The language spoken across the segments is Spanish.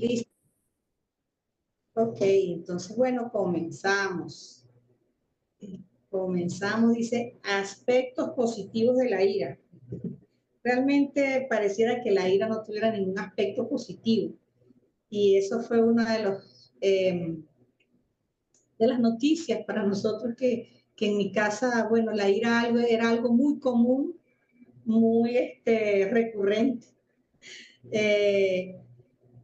Listo. Ok, entonces, bueno, comenzamos. Comenzamos, dice, aspectos positivos de la ira. Realmente pareciera que la ira no tuviera ningún aspecto positivo. Y eso fue una de las noticias para nosotros que en mi casa, bueno, la ira era algo muy común, muy recurrente. Eh,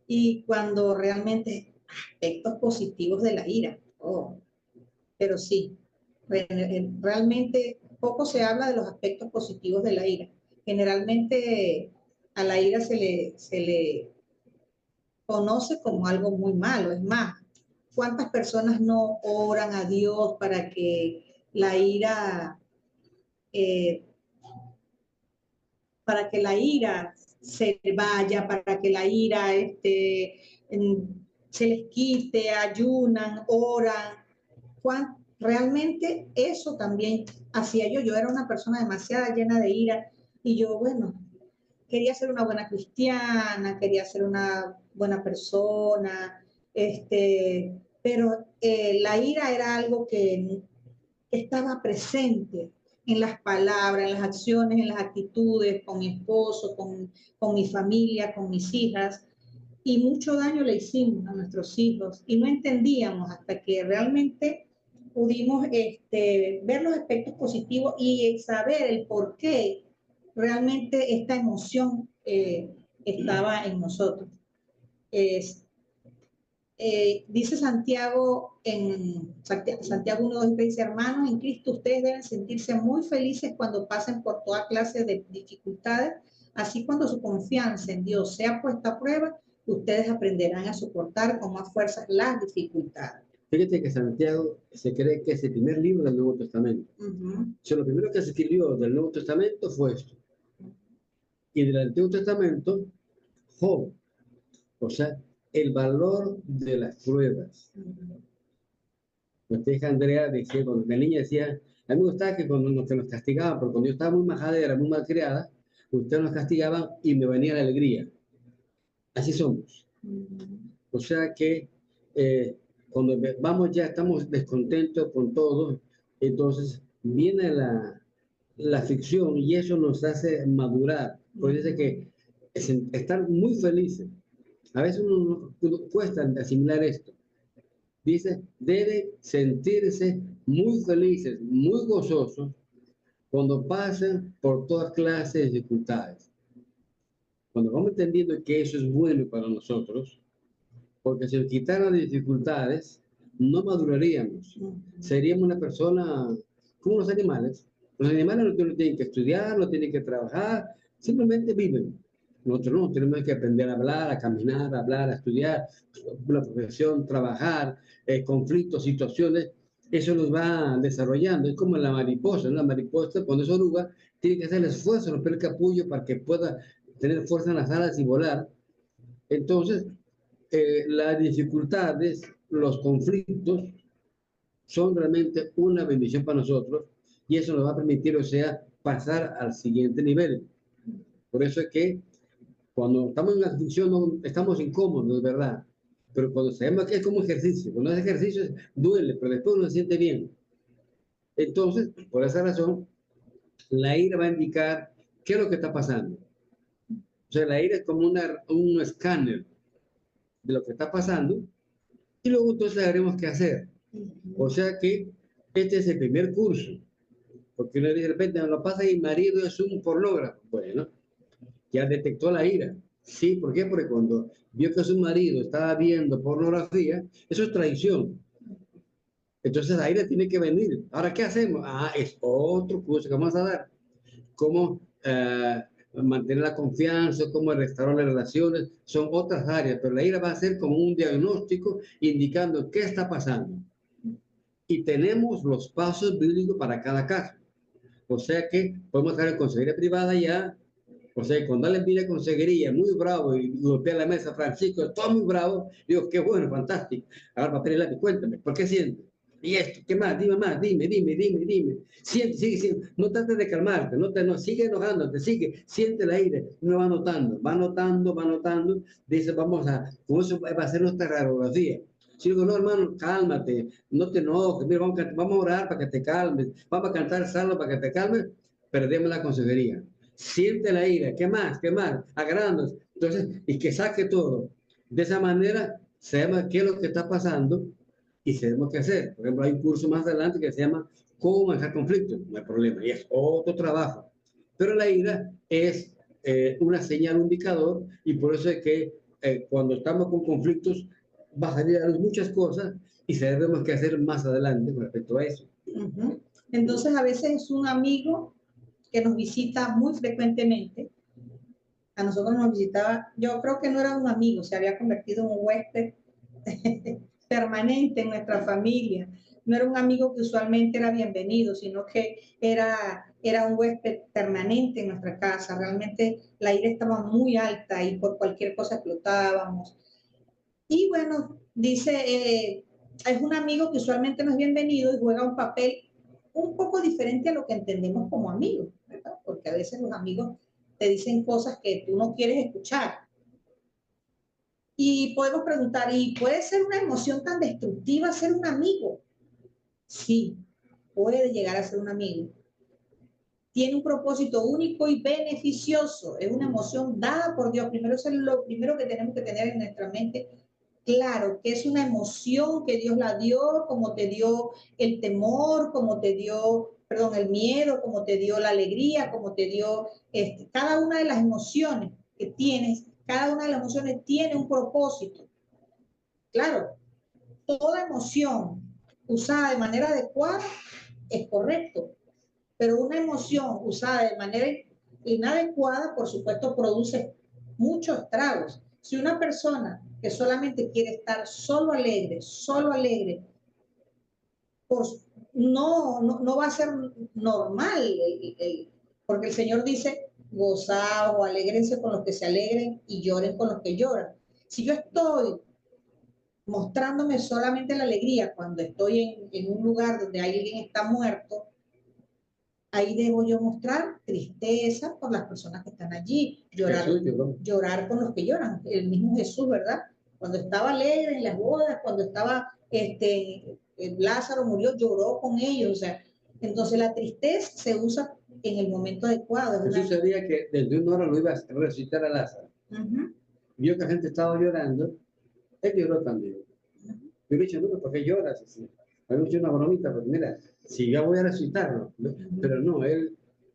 y cuando realmente aspectos positivos de la ira. Oh, pero sí, realmente poco se habla de los aspectos positivos de la ira. Generalmente a la ira se le conoce como algo muy malo. Es más, ¿cuántas personas no oran a Dios para que la ira, eh, se vaya, para que la ira se les quite, ayunan, oran? Realmente eso también hacía yo. Yo era una persona demasiado llena de ira y yo, bueno, quería ser una buena cristiana, quería ser una buena persona, pero la ira era algo que estaba presente en las palabras, en las acciones, en las actitudes, con mi esposo, con mi familia, con mis hijas, y mucho daño le hicimos a nuestros hijos y no entendíamos hasta que realmente pudimos ver los aspectos positivos y saber el por qué realmente esta emoción estaba en nosotros. Es, dice Santiago en Santiago 1:2, dice, hermanos, en Cristo ustedes deben sentirse muy felices cuando pasen por toda clase de dificultades, así cuando su confianza en Dios sea puesta a prueba, ustedes aprenderán a soportar con más fuerza las dificultades. Fíjate que Santiago se cree que es el primer libro del Nuevo Testamento. Lo primero que se escribió del Nuevo Testamento fue esto. Y del Antiguo Testamento, Job. O sea, el valor de las pruebas. Nuestra hija Andrea decía, cuando la niña decía, a mí me gustaba que cuando nos castigaban, porque cuando yo estaba muy majadera, muy mal criada, ustedes nos castigaban y me venía la alegría. Así somos. O sea que cuando vamos ya estamos descontentos con todo, entonces viene la ficción y eso nos hace madurar. Pues dice que estar muy felices. A veces uno cuesta asimilar esto. Dice, debe sentirse muy felices, muy gozosos cuando pasen por todas clases de dificultades. Cuando vamos entendiendo que eso es bueno para nosotros, porque si nos quitaran las dificultades, no maduraríamos. Seríamos una persona como los animales. Los animales no tienen que estudiar, no tienen que trabajar, simplemente viven. Nosotros no, tenemos que aprender a hablar, a caminar, a hablar, a estudiar, una profesión, trabajar, conflictos, situaciones. Eso nos va desarrollando. Es como la mariposa. La mariposa, cuando es oruga, tiene que hacer el esfuerzo, romper el capullo para que pueda tener fuerza en las alas y volar. Entonces, las dificultades, los conflictos, son realmente una bendición para nosotros y eso nos va a permitir, o sea, pasar al siguiente nivel. Por eso es que cuando estamos en una aflicción no, estamos incómodos, ¿verdad? Pero cuando sabemos que es como ejercicio, cuando es ejercicio duele, pero después uno se siente bien. Entonces, por esa razón, la ira va a indicar qué es lo que está pasando. O sea, la ira es como un escáner de lo que está pasando y luego entonces sabremos qué hacer. O sea que este es el primer curso, porque uno de repente me lo pasa y mi marido es un pornógrafo. Bueno, ya detectó la ira. Sí, ¿por qué? Porque cuando vio que su marido estaba viendo pornografía, eso es traición. Entonces la ira tiene que venir. Ahora, ¿qué hacemos? Ah, es otro curso que vamos a dar. Cómo mantener la confianza, cómo restaurar las relaciones, son otras áreas, pero la ira va a ser como un diagnóstico indicando qué está pasando. Y tenemos los pasos bíblicos para cada caso. O sea que podemos estar en consejería privada ya. O sea, cuando alguien viene a consejería muy bravo y golpea la mesa, Francisco, todo muy bravo, digo, qué bueno, fantástico. Agarra papel y lápiz, cuéntame, ¿por qué siente? y esto, ¿qué más? Dime más, dime. Siente, sigue. No trates de calmarte, no, sigue enojándote, siente la ira. Uno va notando. Dice, con eso va a ser nuestra radiografía. Si digo, no, hermano, cálmate, no te enojes, mira, vamos a orar para que te calmes, vamos a cantar salmo para que te calmes, perdemos la consejería. Siente la ira, ¿qué más? Agradándonos. Entonces, y que saque todo. De esa manera, sabemos qué es lo que está pasando y sabemos qué hacer. Por ejemplo, hay un curso más adelante que se llama Cómo manejar conflictos. No hay problema, y es otro trabajo. Pero la ira es una señal, un indicador, y por eso es que cuando estamos con conflictos, va a salir a muchas cosas y sabemos qué hacer más adelante con respecto a eso. Entonces, a veces es un amigo que nos visita muy frecuentemente. A nosotros nos visitaba, yo creo que no era un amigo, se había convertido en un huésped permanente en nuestra familia. No era un amigo que usualmente era bienvenido, sino que era un huésped permanente en nuestra casa. Realmente la ira estaba muy alta y por cualquier cosa explotábamos. Y bueno, dice, es un amigo que usualmente no es bienvenido y juega un papel un poco diferente a lo que entendemos como amigos, ¿verdad? Porque a veces los amigos te dicen cosas que tú no quieres escuchar. Y podemos preguntar, ¿y puede ser una emoción tan destructiva ser un amigo? Sí, puede llegar a ser un amigo. Tiene un propósito único y beneficioso. Es una emoción dada por Dios. Primero, eso es lo primero que tenemos que tener en nuestra mente. Claro, que es una emoción que Dios la dio, como te dio el temor, como te dio, perdón, el miedo, como te dio la alegría, como te dio cada una de las emociones que tienes, cada una de las emociones tiene un propósito. Claro, toda emoción usada de manera adecuada es correcto, pero una emoción usada de manera inadecuada, por supuesto, produce muchos estragos. Si una persona que solamente quiere estar solo alegre, pues no va a ser normal, porque el Señor dice, gozaos o alégrense con los que se alegren y lloren con los que lloran. Si yo estoy mostrándome solamente la alegría cuando estoy en un lugar donde alguien está muerto, ahí debo yo mostrar tristeza por las personas que están allí, llorar con los que lloran. El mismo Jesús, ¿verdad? Cuando estaba alegre en las bodas, cuando estaba, Lázaro murió, lloró con ellos. O sea, entonces la tristeza se usa en el momento adecuado. Jesús sabía que desde una hora lo iba a resucitar a Lázaro. Vio que la gente estaba llorando, él lloró también. Yo le he dicho, no, ¿por qué lloras? Me he hecho una bromita, porque mira, si yo voy a resucitarlo, ¿no? Pero no,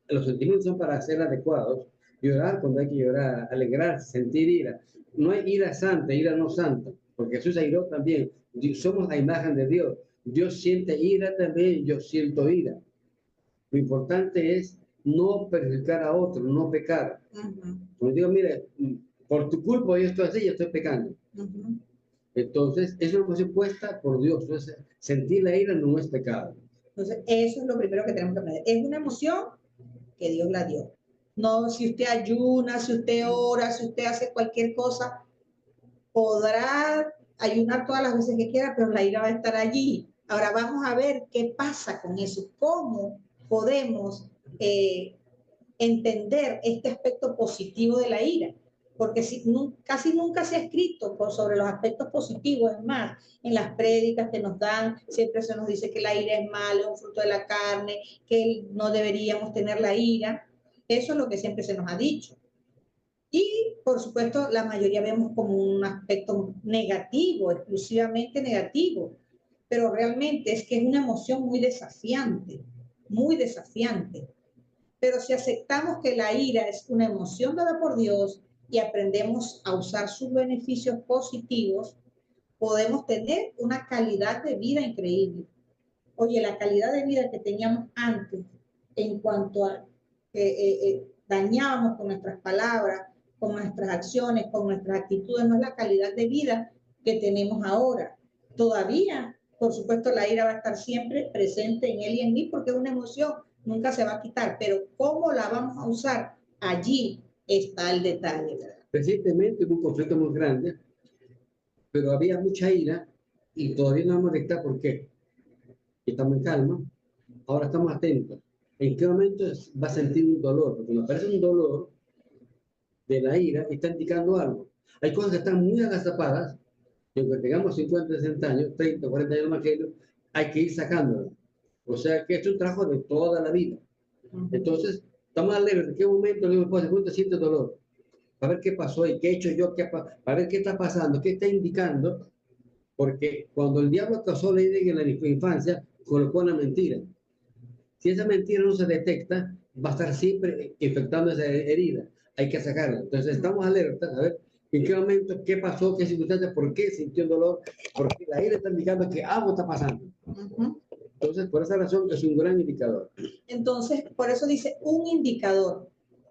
los sentimientos son para ser adecuados. Llorar cuando hay que llorar, alegrarse, sentir ira. No hay ira santa, ira no santa, porque Jesús airó también. Somos la imagen de Dios. Dios siente ira también, yo siento ira. Lo importante es no perjudicar a otro, no pecar. Cuando digo, mire, por tu culpa yo estoy así, yo estoy pecando. Entonces, es una emoción puesta por Dios. Entonces, sentir la ira no es pecado. Entonces, eso es lo primero que tenemos que aprender. Es una emoción que Dios la dio. No, si usted ayuna, si usted ora, si usted hace cualquier cosa, podrá ayunar todas las veces que quiera, pero la ira va a estar allí. Ahora vamos a ver qué pasa con eso, cómo podemos entender este aspecto positivo de la ira, porque casi nunca se ha escrito sobre los aspectos positivos. Es más, en las prédicas que nos dan, siempre se nos dice que la ira es mala, es un fruto de la carne, que no deberíamos tener la ira. Eso es lo que siempre se nos ha dicho. Y, por supuesto, la mayoría vemos como un aspecto negativo, exclusivamente negativo, pero realmente es que es una emoción muy desafiante, muy desafiante. Pero si aceptamos que la ira es una emoción dada por Dios y aprendemos a usar sus beneficios positivos, podemos tener una calidad de vida increíble. Oye, la calidad de vida que teníamos antes en cuanto a dañábamos con nuestras palabras, con nuestras acciones, con nuestras actitudes, no es la calidad de vida que tenemos ahora. Todavía, por supuesto, la ira va a estar siempre presente en él y en mí porque es una emoción, nunca se va a quitar, pero ¿cómo la vamos a usar? Allí está el detalle, ¿verdad? Recientemente hubo un conflicto muy grande, pero había mucha ira y todavía no hemos detectado por qué. y estamos en calma, ahora estamos atentos. ¿En qué momento va a sentir un dolor? Porque cuando aparece un dolor de la ira, está indicando algo. Hay cosas que están muy agazapadas, que aunque tengamos 50, 60 años, 30, 40 años más que ellos, hay que ir sacándolas. O sea que es un trabajo de toda la vida. Entonces, estamos alegres. ¿En qué momento le digo, pues, ¿cuánto siente dolor? Para ver qué pasó y qué he hecho yo, para ver qué está pasando, qué está indicando. Porque cuando el diablo causó la idea en la infancia, colocó una mentira. Si esa mentira no se detecta, va a estar siempre infectando esa herida. Hay que sacarla. Entonces, estamos alertas a ver en qué momento, qué pasó, qué circunstancia, por qué sintió dolor, porque la ira está indicando que algo está pasando. Entonces, por esa razón es un gran indicador. Entonces, por eso dice un indicador,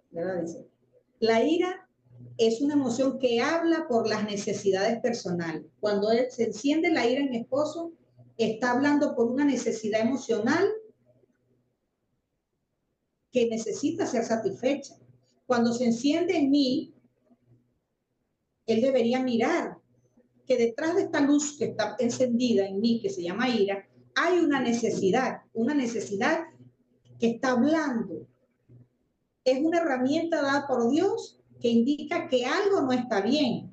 ¿verdad? Dice, la ira es una emoción que habla por las necesidades personales. Cuando se enciende la ira en mi esposo, está hablando por una necesidad emocional que necesita ser satisfecha. Cuando se enciende en mí, él debería mirar que detrás de esta luz que está encendida en mí, que se llama ira, hay una necesidad que está hablando. Es una herramienta dada por Dios que indica que algo no está bien.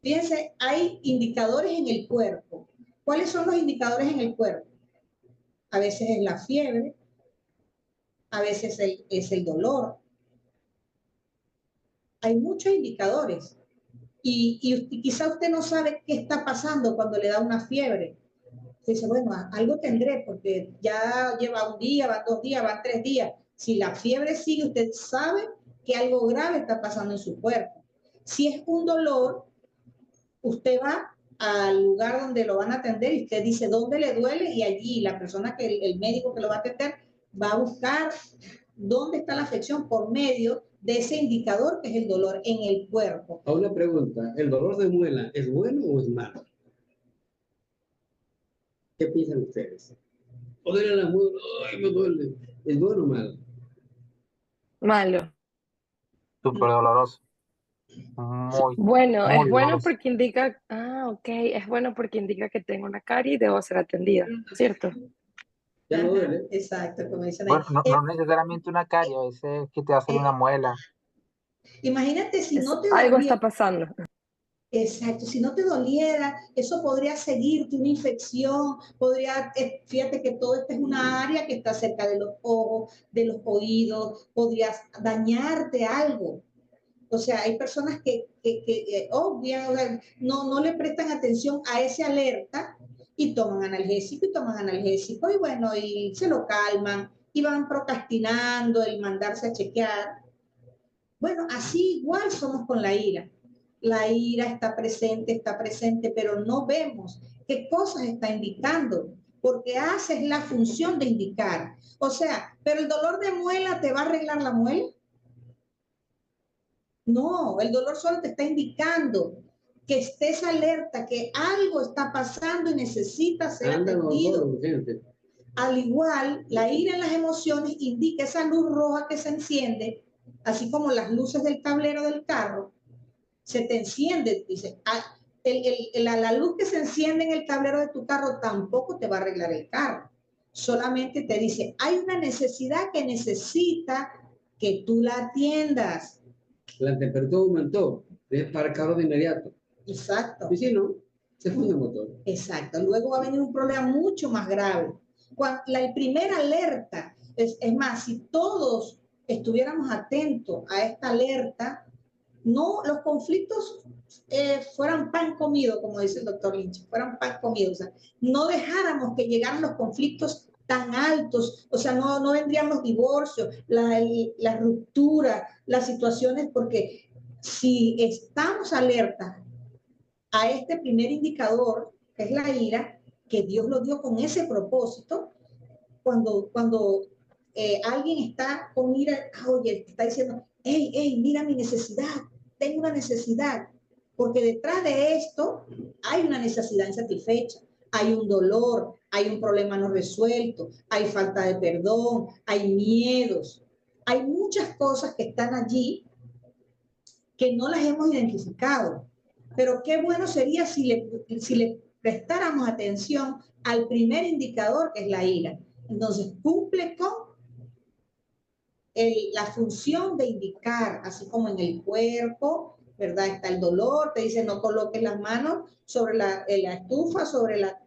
Fíjense, hay indicadores en el cuerpo. ¿Cuáles son los indicadores en el cuerpo? A veces es la fiebre, a veces es el dolor. Hay muchos indicadores. Y quizá usted no sabe qué está pasando cuando le da una fiebre. Dice, bueno, algo tendré porque ya lleva un día, van 2 días, van 3 días. Si la fiebre sigue, usted sabe que algo grave está pasando en su cuerpo. Si es un dolor, usted va al lugar donde lo van a atender y usted dice dónde le duele y allí la persona el médico que lo va a atender va a buscar dónde está la afección por medio de ese indicador que es el dolor en el cuerpo. A una pregunta, ¿el dolor de muela es bueno o es malo? ¿Qué piensan ustedes? O de la muela, ay, me duele. ¿Es bueno o malo? Malo. Súper doloroso. Muy, Bueno, es muy bueno doloroso. porque indica, ok, es bueno porque indica que tengo una carie y debo ser atendida, ¿cierto? Ya no duele. Exacto, como dicen ahí. Bueno, no necesariamente una carie, a veces que te hacen una muela. Imagínate si no te Algo doliera. está pasando. Exacto, si no te doliera, eso podría seguirte una infección, fíjate que todo esto es una área que está cerca de los ojos, de los oídos, podrías dañarte algo. O sea, hay personas que obvian, o sea, no le prestan atención a ese alerta y toman analgésico y bueno, y se lo calman y van procrastinando el mandarse a chequear. Bueno, así igual somos con la ira. La ira está presente, pero no vemos qué cosas está indicando, porque haces la función de indicar. O sea, pero el dolor de muela te va a arreglar la muela. No, el dolor solo te está indicando que estés alerta, que algo está pasando y necesita ser atendido. Al igual, la ira en las emociones indica esa luz roja que se enciende, así como las luces del tablero del carro, se te enciende, dice, la luz que se enciende en el tablero de tu carro tampoco te va a arreglar el carro, solamente te dice, hay una necesidad que necesita que tú la atiendas. La temperatura aumentó, es para el carro de inmediato. Exacto. Y si no, se funde el motor. Exacto. Luego va a venir un problema mucho más grave. El primer alerta, es más, si todos estuviéramos atentos a esta alerta, no los conflictos fueran pan comido, como dice el doctor Lynch, fueran pan comido. O sea, no dejáramos que llegaran los conflictos tan altos, o sea, no vendrían los divorcios, la ruptura, las situaciones, porque si estamos alertas a este primer indicador, que es la ira, que Dios lo dio con ese propósito, cuando alguien está con ira, oye, está diciendo, hey, mira mi necesidad, tengo una necesidad, porque detrás de esto hay una necesidad insatisfecha, hay un dolor, hay un problema no resuelto, hay falta de perdón, hay miedos, hay muchas cosas que están allí que no las hemos identificado. Pero qué bueno sería si le prestáramos atención al primer indicador, que es la ira. Entonces, cumple con la función de indicar, así como en el cuerpo, ¿verdad? Está el dolor, te dice no coloques las manos sobre la estufa, sobre la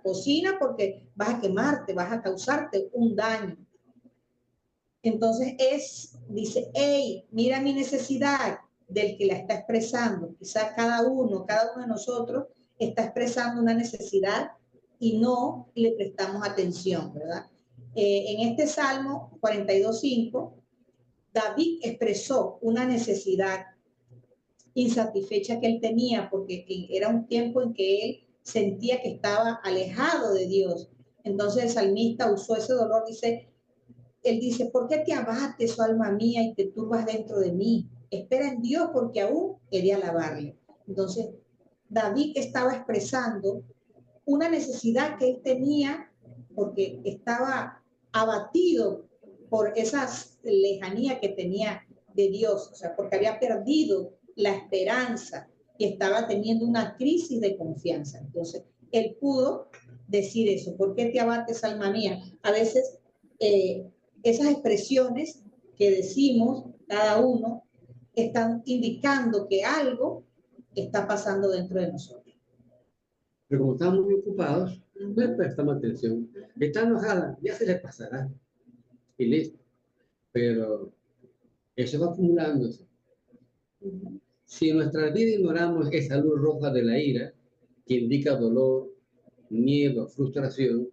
cocina, porque vas a quemarte, vas a causarte un daño. Entonces dice, hey, mira mi necesidad del que la está expresando. Quizá cada uno de nosotros está expresando una necesidad y no le prestamos atención, ¿verdad? En este Salmo 42:5, David expresó una necesidad insatisfecha que él tenía porque era un tiempo en que él sentía que estaba alejado de Dios. Entonces el salmista usó ese dolor, él dice, ¿por qué te abates, oh alma mía, y te turbas dentro de mí? Espera en Dios porque aún he de alabarle. Entonces David estaba expresando una necesidad que él tenía porque estaba abatido por esa lejanía que tenía de Dios, o sea, porque había perdido la esperanza y estaba teniendo una crisis de confianza. Entonces, él pudo decir eso, ¿por qué te abates, alma mía? A veces esas expresiones que decimos cada uno están indicando que algo está pasando dentro de nosotros. Pero como estamos muy ocupados, no le prestamos atención. Está enojada, ya se le pasará. Y listo. Pero eso va acumulándose. Si en nuestra vida ignoramos esa luz roja de la ira, que indica dolor, miedo, frustración,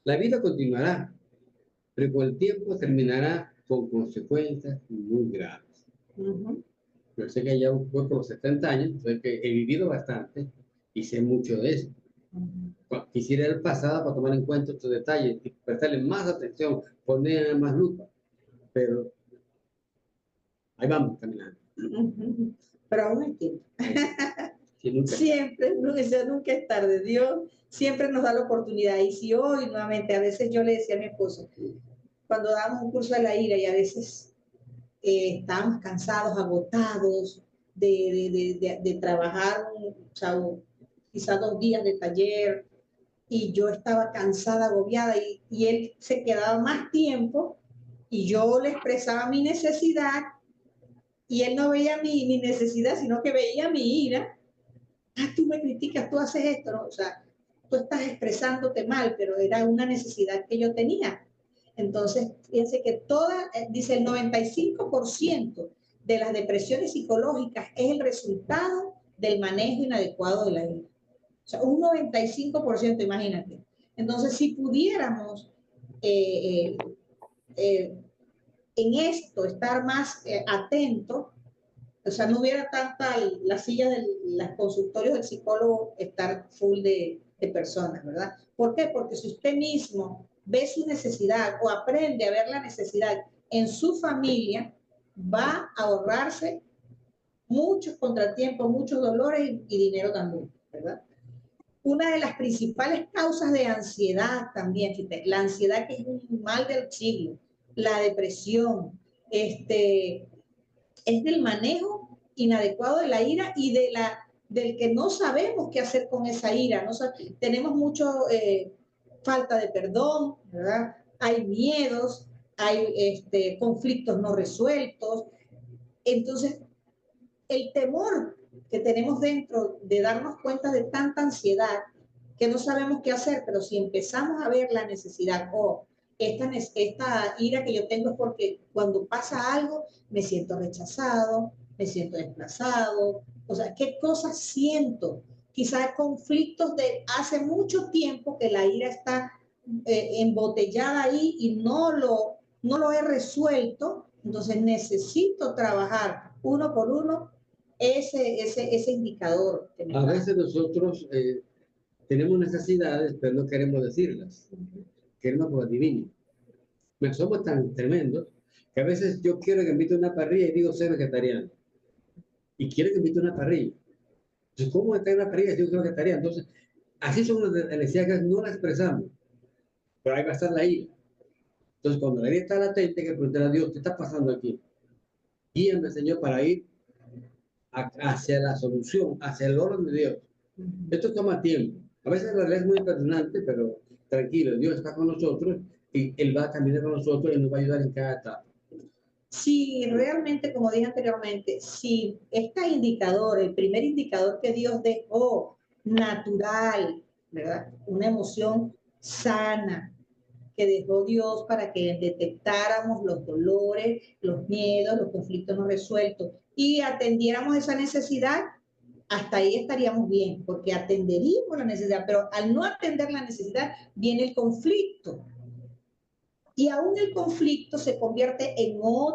la vida continuará, pero con el tiempo terminará con consecuencias muy graves. Yo sé que ya voy por los 70 años, sé que he vivido bastante y sé mucho de eso. Quisiera ir al pasado para tomar en cuenta estos detalles y prestarle más atención, poner más lupa, pero ahí vamos caminando. Pero aún hay tiempo. Sí, Siempre, nunca es tarde. Dios siempre nos da la oportunidad. Y si hoy, nuevamente, a veces yo le decía a mi esposo, cuando dábamos un curso de la ira y a veces estábamos cansados, agotados de trabajar, o sea, quizás 2 días de taller, y yo estaba cansada, agobiada, y él se quedaba más tiempo, y yo le expresaba mi necesidad, y él no veía mi necesidad, sino que veía mi ira. Tú me criticas, tú haces esto, ¿no? O sea, tú estás expresándote mal, pero era una necesidad que yo tenía. Entonces, fíjense que dice el 95% de las depresiones psicológicas es el resultado del manejo inadecuado de la ira. O sea, un 95%, imagínate. Entonces, si pudiéramos en esto estar más atentos, o sea, no hubiera tanta la silla de los consultorios del psicólogo estar full de personas, ¿verdad? ¿Por qué? Porque si usted mismo ve su necesidad o aprende a ver la necesidad en su familia, va a ahorrarse muchos contratiempos, muchos dolores y dinero también, ¿verdad? Una de las principales causas de ansiedad también, fíjate, la ansiedad que es un mal del siglo, la depresión, es del manejo inadecuado de la ira y del que no sabemos qué hacer con esa ira. ¿No? Tenemos mucho falta de perdón, ¿verdad? Hay miedos, hay conflictos no resueltos. Entonces, el temor que tenemos dentro de darnos cuenta de tanta ansiedad que no sabemos qué hacer, pero si empezamos a ver la necesidad, esta ira que yo tengo es porque cuando pasa algo me siento rechazado, me siento desplazado, o sea, ¿qué cosas siento? Quizás conflictos de hace mucho tiempo que la ira está embotellada ahí y no lo he resuelto, entonces necesito trabajar uno por uno ese indicador. A veces nosotros tenemos necesidades, pero no queremos decirlas. Queremos que lo adivinen. Somos tan tremendos que a veces yo quiero que invite una parrilla y digo soy vegetariano. Y quiero que invite una parrilla. Entonces, ¿cómo está en una parrilla si yo soy vegetariano? Entonces, así son las necesidades que no las expresamos. Pero ahí va a estar la ira. Entonces, cuando la ira está latente, hay que preguntar a Dios, ¿qué está pasando aquí? Guíame, Señor, para ir hacia la solución, hacia el orden de Dios. Esto toma tiempo. A veces la realidad es muy impresionante, pero tranquilo, Dios está con nosotros y Él va a caminar con nosotros y nos va a ayudar en cada etapa. Si realmente, como dije anteriormente, si este indicador, el primer indicador que Dios dejó, natural, ¿verdad? Una emoción sana que dejó Dios para que detectáramos los dolores, los miedos, los conflictos no resueltos y atendiéramos esa necesidad, hasta ahí estaríamos bien, porque atenderíamos la necesidad, pero al no atender la necesidad viene el conflicto. Y aún el conflicto se convierte en otro